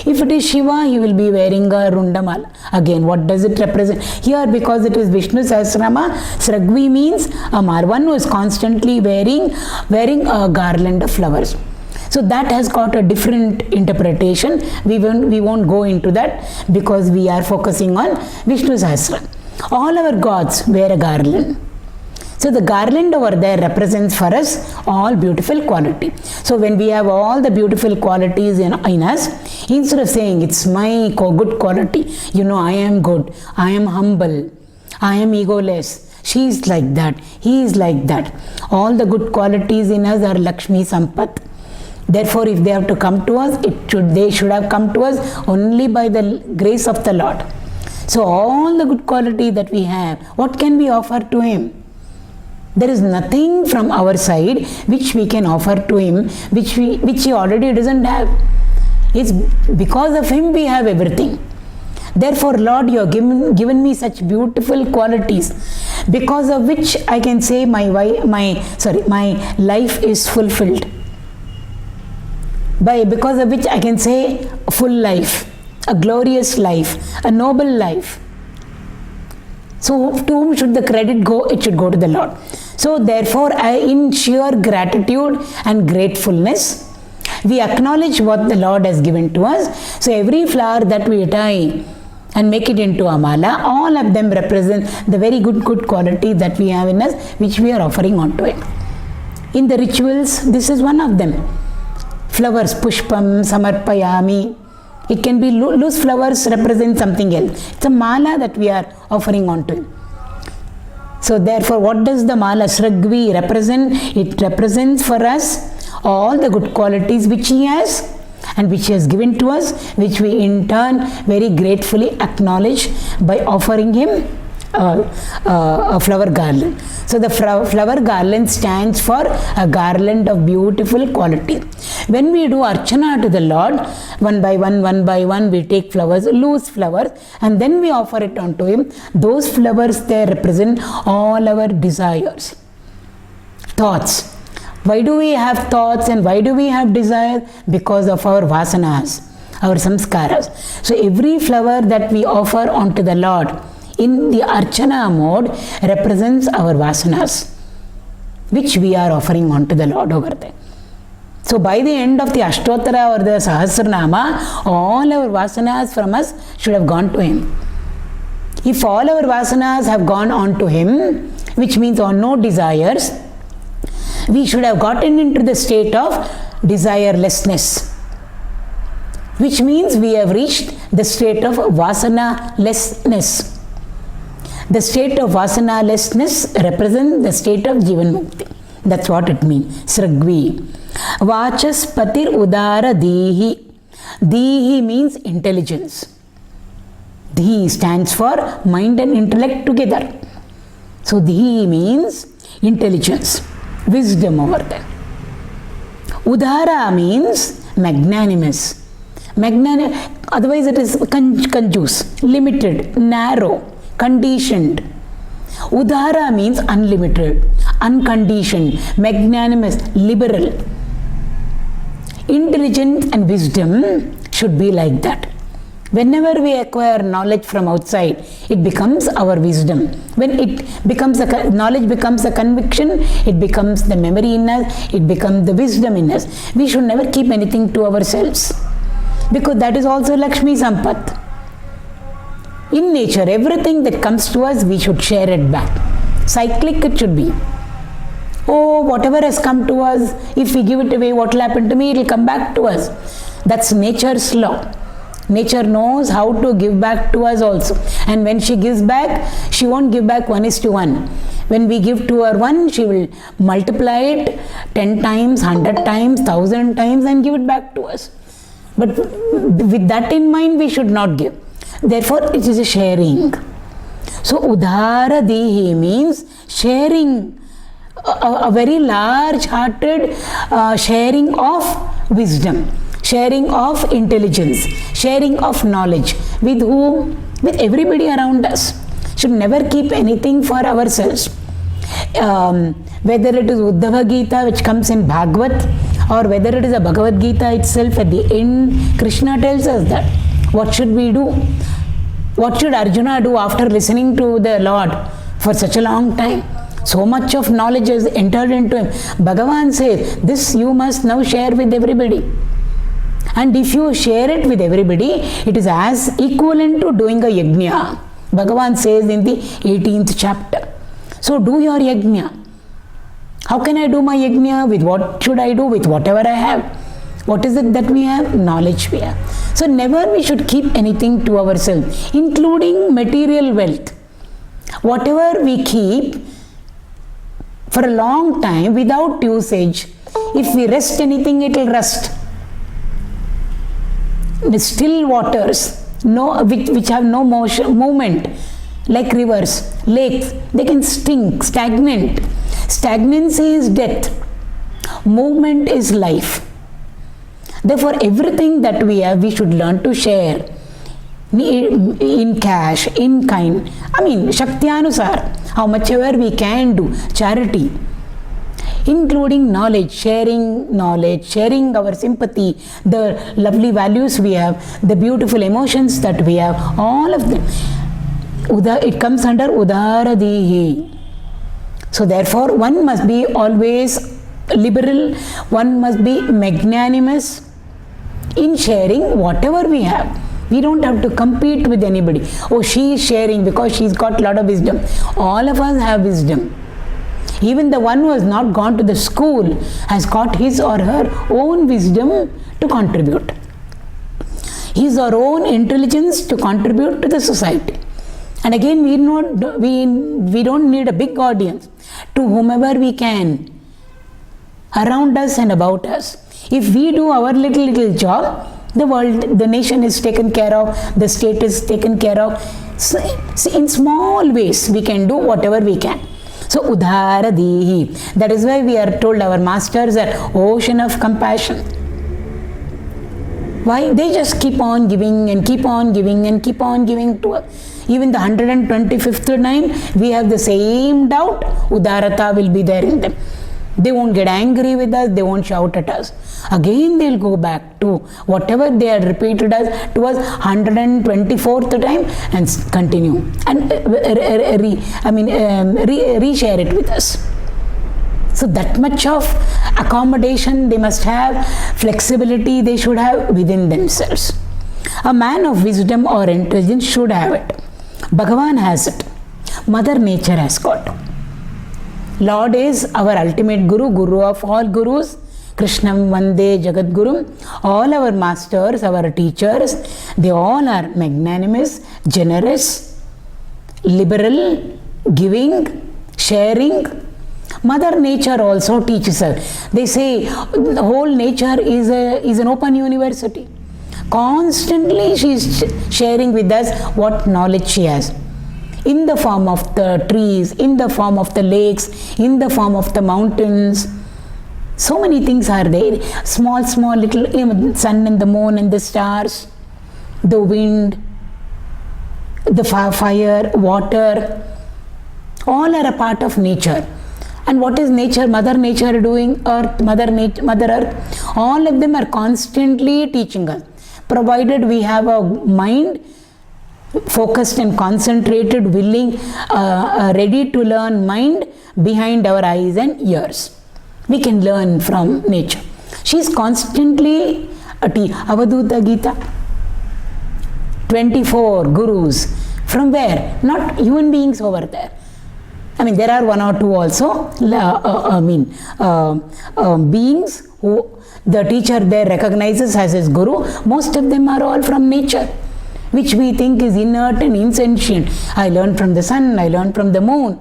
If it is Shiva, he will be wearing a rundamala. Again, what does it represent? Here, because it is Vishnu Sahasranama, sragvī means a one who is constantly wearing a garland of flowers. So that has got a different interpretation. We won't go into that because we are focusing on Vishnu Sahasranama. All our gods wear a garland. So the garland over there represents for us all beautiful quality. So when we have all the beautiful qualities in us, instead of saying it's my good quality, I am good, I am humble, I am egoless, she is like that, he is like that. All the good qualities in us are Lakshmi Sampat. Therefore, if they have to come to us, they should have come to us only by the grace of the Lord. So all the good quality that we have, what can we offer to him? There is nothing from our side which we can offer to him, which he already doesn't have. It's because of him we have everything. Therefore, Lord, you have given me such beautiful qualities, because of which I can say my life is fulfilled. Because of which I can say full life, a glorious life, a noble life. So to whom should the credit go? It should go to the Lord. So therefore, in sheer gratitude and gratefulness, we acknowledge what the Lord has given to us. So every flower that we tie and make it into a mala, all of them represent the very good quality that we have in us, which we are offering onto it. In the rituals, this is one of them. Flowers, pushpam, samarpayami. It can be loose flowers, represent something else. It's a mala that we are offering onto him. So therefore, what does the mala sragvī represent? It represents for us all the good qualities which he has and which he has given to us, which we in turn very gratefully acknowledge by offering him a flower garland. So the flower garland stands for a garland of beautiful quality. When we do archana to the Lord, one by one, we take flowers, loose flowers, and then we offer it onto him. Those flowers there represent all our desires, thoughts. Why do we have thoughts and why do we have desire? Because of our vasanas, our samskaras. So every flower that we offer onto the Lord in the archana mode represents our vasanas, which we are offering onto the Lord over there. So by the end of the Ashtotara or the Sahasranama, all our vasanas from us should have gone to him. If all our vasanas have gone on to him, which means on no desires, we should have gotten into the state of desirelessness, which means we have reached the state of vasana-lessness. The state of vasana-lessness represents the state of Jivan Mukti. That's what it means. Sragvī. Vāchaspatirudāradhīḥ. Dhīḥ means intelligence. Dhī stands for mind and intellect together. So Dhī means intelligence, wisdom over there. Udhara means magnanimous. Otherwise it is conjuice, limited, narrow, conditioned. Udhara means unlimited, unconditioned, magnanimous, liberal. Intelligence and wisdom should be like that. Whenever we acquire knowledge from outside, it becomes our wisdom. When knowledge becomes a conviction, it becomes the memory in us, it becomes the wisdom in us. We should never keep anything to ourselves, because that is also Lakshmi Sampat. In nature, everything that comes to us, we should share it back. Cyclic it should be. Oh, whatever has come to us, if we give it away, what will happen to me? It will come back to us. That's nature's law. Nature knows how to give back to us also. And when she gives back, she won't give back 1:1. When we give to her 1, she will multiply it 10 times, 100 times, 1000 times and give it back to us. But with that in mind, we should not give. Therefore, it is a sharing. So, udharadhihi means sharing, a very large-hearted sharing of wisdom, sharing of intelligence, sharing of knowledge. With whom? With everybody around us. Should never keep anything for ourselves. Whether it is Uddhava Gita, which comes in Bhagavad, or whether it is a Bhagavad Gita itself, at the end, Krishna tells us that. What should we do? What should Arjuna do after listening to the Lord for such a long time? So much of knowledge has entered into him. Bhagavan says, this you must now share with everybody. And if you share it with everybody, it is as equivalent to doing a yajna. Bhagavan says in the 18th chapter. So do your yajna. How can I do my yajna? With what should I do? With whatever I have. What is it that we have? Knowledge we have. So never we should keep anything to ourselves, including material wealth. Whatever we keep for a long time without usage, if we rest anything, it will rust. The still waters, which have no motion, movement, like rivers, lakes, they can stink, stagnant. Stagnancy is death. Movement is life. Therefore, everything that we have, we should learn to share in cash, in kind. Shaktyanusar, how much ever we can do, charity. Including knowledge, sharing our sympathy, the lovely values we have, the beautiful emotions that we have, all of them. It comes under Udaradhihi. So therefore, one must be always liberal, one must be magnanimous in sharing whatever we have. We don't have to compete with anybody. Oh, she is sharing because she's got a lot of wisdom. All of us have wisdom. Even the one who has not gone to the school has got his or her own wisdom to contribute. His or own intelligence to contribute to the society. And again, we don't need a big audience. To whomever we can, around us and about us. If we do our little job, the world, the nation is taken care of, the state is taken care of. So, in small ways, we can do whatever we can. So, udharadhihi. That is why we are told our masters are ocean of compassion. Why? They just keep on giving and keep on giving and keep on giving to us. Even the 125th time, we have the same doubt, udarata will be there in them. They won't get angry with us, they won't shout at us. Again, they'll go back to whatever they had repeated us to us 124th time and continue and reshare it with us. So that much of accommodation they must have, flexibility they should have within themselves. A man of wisdom or intelligence should have it. Bhagavan has it. Mother Nature has got. Lord is our ultimate Guru, Guru of all Gurus. Krishnam Vande Jagadgurum. All our masters, our teachers, they all are magnanimous, generous, liberal, giving, sharing. Mother Nature also teaches us. They say the whole nature is an open university. Constantly she is sharing with us what knowledge she has. In the form of the trees, in the form of the lakes, in the form of the mountains. So many things are there. Small little sun and the moon and the stars, the wind, the fire, water. All are a part of nature. And what is nature, Mother Nature doing? Earth, Mother Earth. All of them are constantly teaching us. Provided we have a mind focused and concentrated, willing, ready to learn mind behind our eyes and ears. We can learn from nature. She is constantly Avadhuta Gita. 24 gurus. From where? Not human beings over there. There are one or two also, beings who the teacher there recognizes as his guru, most of them are all from nature, which we think is inert and insentient. I learned from the sun, I learned from the moon.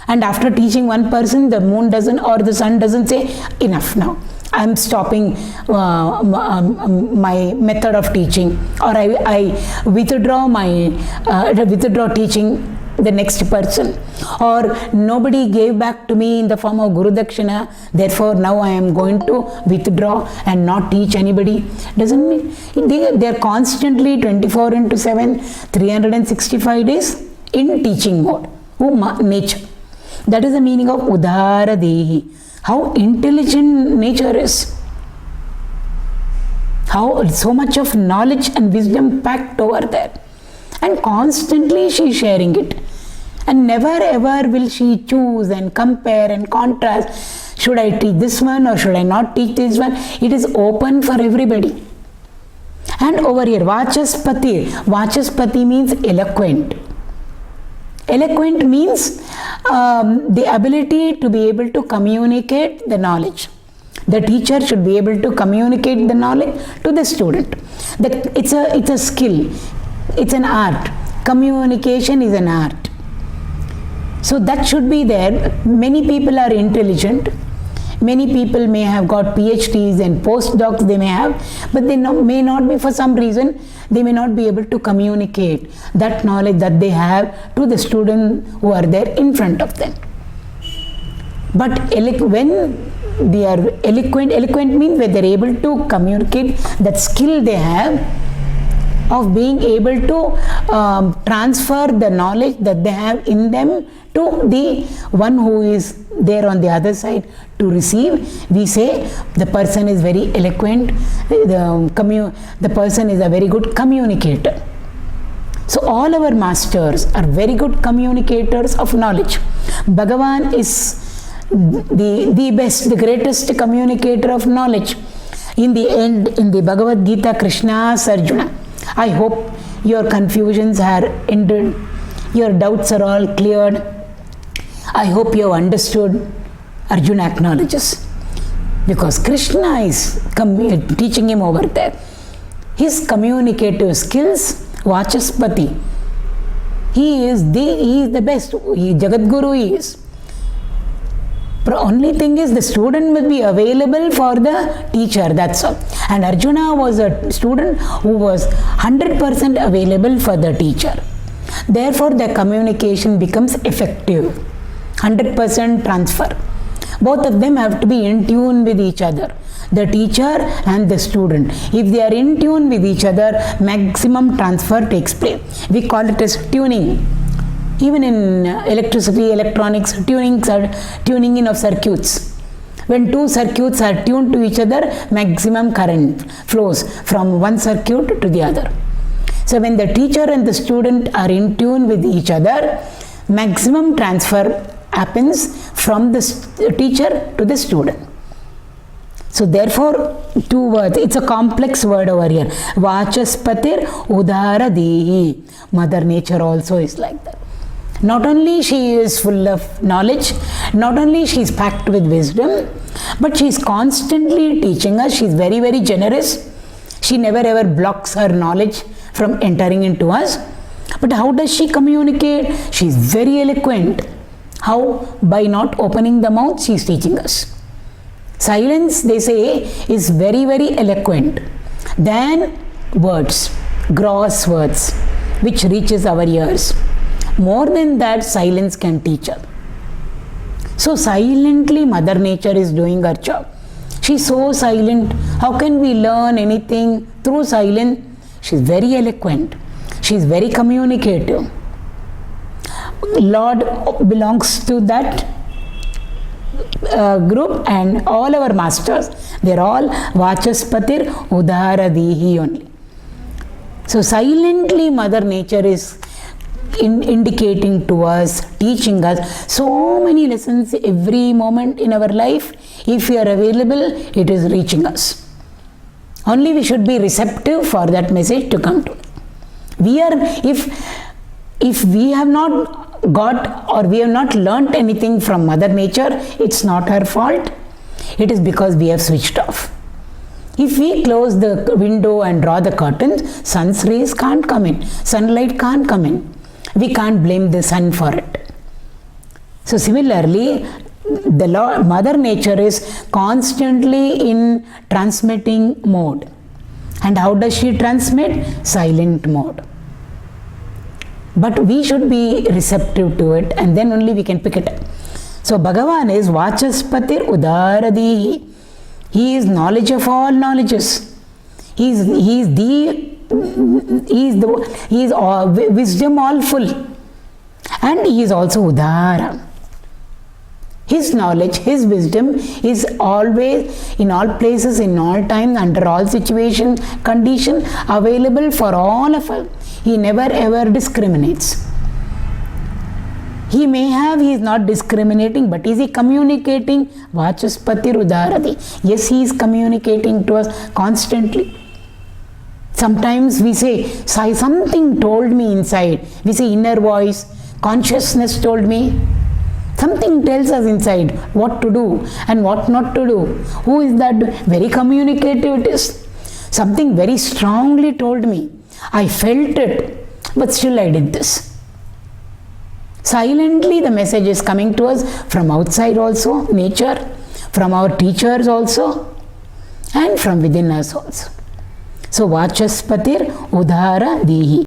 And after teaching one person, the moon doesn't or the sun doesn't say, enough now, I'm stopping my method of teaching, or I withdraw teaching the next person, or nobody gave back to me in the form of Guru Dakshina, therefore now I am going to withdraw and not teach anybody. Doesn't mean they are constantly 24/7, 365 days in teaching mode. Nature. That is the meaning of udhāradhīḥ. How intelligent nature is. How so much of knowledge and wisdom packed over there. And constantly she is sharing it. And never ever will she choose and compare and contrast. Should I teach this one or should I not teach this one? It is open for everybody. And over here, Vāchaspati means eloquent. Eloquent means the ability to be able to communicate the knowledge. The teacher should be able to communicate the knowledge to the student. It's a skill. It's an art. Communication is an art. So that should be there. Many people are intelligent. Many people may have got PhDs and postdocs they may have, but they may not be, for some reason, they may not be able to communicate that knowledge that they have to the students who are there in front of them. But when they are eloquent means when they are able to communicate that skill they have of being able to transfer the knowledge that they have in them to the one who is there on the other side to receive. We say the person is very eloquent, the person is a very good communicator. So all our masters are very good communicators of knowledge. Bhagavan is the best, the greatest communicator of knowledge. In the end, in the Bhagavad Gita, Krishna asks Arjuna, I hope your confusions are ended, your doubts are all cleared. I hope you have understood. Arjuna acknowledges, because Krishna is teaching him over there. His communicative skills, Vāchaspati, he is the best. Jagadguru he is. The only thing is the student must be available for the teacher, that's all. And Arjuna was a student who was 100% available for the teacher. Therefore the communication becomes effective. 100% transfer. Both of them have to be in tune with each other, the teacher and the student. If they are in tune with each other, maximum transfer takes place. We call it as tuning. Even in electricity, electronics, tuning in of circuits. When two circuits are tuned to each other, maximum current flows from one circuit to the other. So when the teacher and the student are in tune with each other, maximum transfer happens from the teacher to the student. So therefore, two words, it's a complex word over here. Vāchaspatirudāradhīḥ. Mother Nature also is like that. Not only she is full of knowledge, not only she is packed with wisdom, but she is constantly teaching us. She is very, very generous. She never ever blocks her knowledge from entering into us. But how does she communicate? She is very eloquent. How? By not opening the mouth, she is teaching us. Silence, they say, is very, very eloquent than words, gross words, which reaches our ears. More than that, silence can teach us. So silently Mother Nature is doing her job. She is so silent. How can we learn anything through silence? She is very eloquent. She is very communicative. Lord belongs to that group, and all our masters, they are all Vāchaspatirudāradhīḥ only. So silently Mother Nature is indicating to us, teaching us so many lessons every moment in our life. If we are available, it is reaching us. Only we should be receptive for that message to come to us. If we have not got or we have not learnt anything from Mother Nature, it's not her fault. It is because we have switched off. If we close the window and draw the curtains, sun's rays can't come in, sunlight can't come in. We can't blame the sun for it. So similarly, the Mother Nature is constantly in transmitting mode. And how does she transmit? Silent mode. But we should be receptive to it, and then only we can pick it up. So Bhagavan is vāchaspatirudāradhīḥ. He is knowledge of all knowledges. He is wisdom all full. And he is also Udara. His knowledge, his wisdom is always, in all places, in all time, under all situations, conditions, available for all of us. He never ever discriminates. He may have, he is not discriminating, but is he communicating? Vāchaspatirudāradhīḥ. Yes, he is communicating to us constantly. Sometimes we say, something told me inside. We say inner voice, consciousness told me. Something tells us inside what to do and what not to do. Who is that? Very communicative it is. Something very strongly told me. I felt it, but still I did this. Silently the message is coming to us from outside also, nature, from our teachers also, and from within us also. So Vāchaspatirudāradhīḥ.